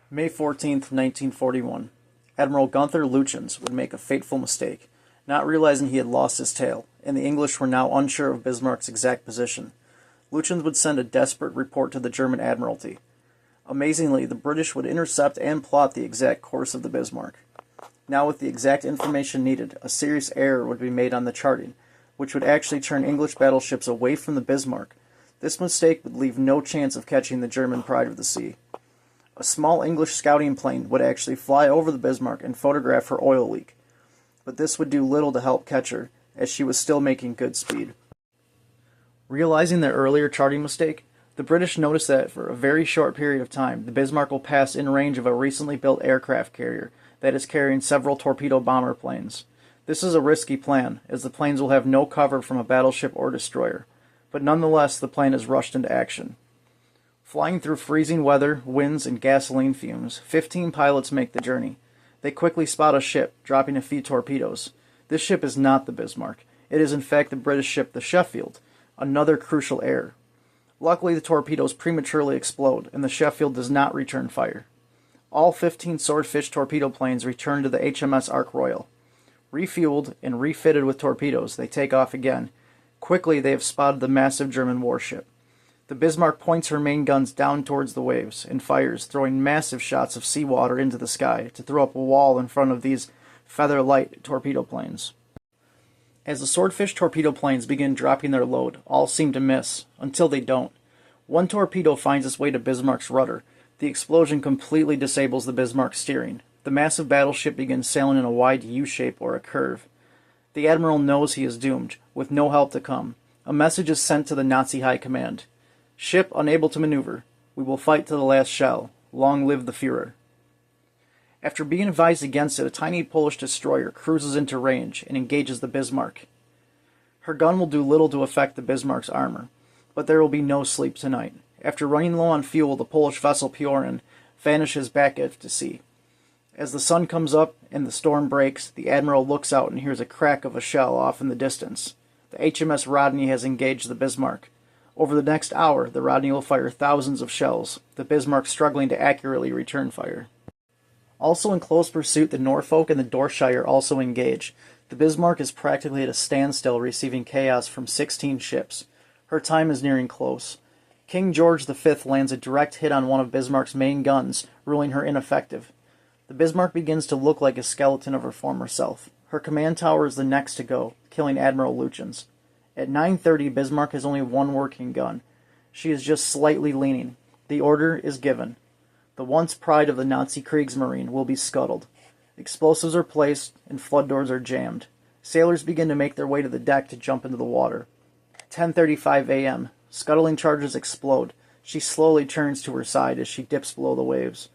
May 14th, 1941. Admiral Gunther Lütjens would make a fateful mistake, not realizing he had lost his tail, and the English were now unsure of Bismarck's exact position. Lütjens would send a desperate report to the German Admiralty. Amazingly, the British would intercept and plot the exact course of the Bismarck. Now, with the exact information needed, a serious error would be made on the charting, which would actually turn English battleships away from the Bismarck. This mistake would leave no chance of catching the German pride of the sea. A small English scouting plane would actually fly over the Bismarck and photograph her oil leak, but this would do little to help catch her, as she was still making good speed. Realizing their earlier charting mistake, the British noticed that for a very short period of time, the Bismarck will pass in range of a recently built aircraft carrier that is carrying several torpedo bomber planes. This is a risky plan, as the planes will have no cover from a battleship or destroyer, but nonetheless the plane is rushed into action. Flying through freezing weather, winds, and gasoline fumes, 15 pilots make the journey. They quickly spot a ship, dropping a few torpedoes. This ship is not the Bismarck. It is in fact the British ship the Sheffield, another crucial error. Luckily, the torpedoes prematurely explode, and the Sheffield does not return fire. All 15 Swordfish torpedo planes return to the HMS Ark Royal. Refueled and refitted with torpedoes, they take off again. Quickly, they have spotted the massive German warship. The Bismarck points her main guns down towards the waves and fires, throwing massive shots of seawater into the sky to throw up a wall in front of these feather-light torpedo planes. As the Swordfish torpedo planes begin dropping their load, all seem to miss, until they don't. One torpedo finds its way to Bismarck's rudder. The explosion completely disables the Bismarck's steering. The massive battleship begins sailing in a wide U-shape or a curve. The admiral knows he is doomed, with no help to come. A message is sent to the Nazi High Command. Ship unable to maneuver. We will fight to the last shell. Long live the Führer. After being advised against it, a tiny Polish destroyer cruises into range and engages the Bismarck. Her gun will do little to affect the Bismarck's armor, but there will be no sleep tonight. After running low on fuel, the Polish vessel Piorin vanishes back out to sea. As the sun comes up and the storm breaks, the admiral looks out and hears a crack of a shell off in the distance. The HMS Rodney has engaged the Bismarck. Over the next hour, the Rodney will fire thousands of shells, the Bismarck struggling to accurately return fire. Also in close pursuit, the Norfolk and the Dorsetshire also engage. The Bismarck is practically at a standstill, receiving chaos from 16 ships. Her time is nearing close. King George V lands a direct hit on one of Bismarck's main guns, ruling her ineffective. The Bismarck begins to look like a skeleton of her former self. Her command tower is the next to go, killing Admiral Lütjens. At 9:30, Bismarck has only one working gun. She is just slightly leaning. The order is given. The once pride of the Nazi Kriegsmarine will be scuttled. Explosives are placed and flood doors are jammed. Sailors begin to make their way to the deck to jump into the water. 10:35 a.m. Scuttling charges explode. She slowly turns to her side as she dips below the waves.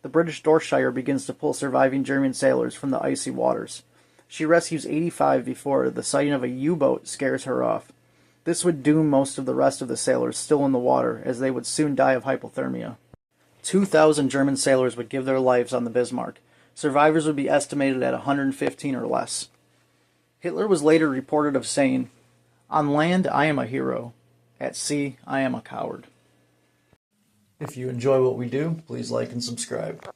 The British Dorsetshire begins to pull surviving German sailors from the icy waters. She rescues 85 before the sighting of a U-boat scares her off. This would doom most of the rest of the sailors still in the water, as they would soon die of hypothermia. 2,000 German sailors would give their lives on the Bismarck. Survivors would be estimated at 115 or less. Hitler was later reported of saying, "On land I am a hero. At sea I am a coward." If you enjoy what we do, please like and subscribe.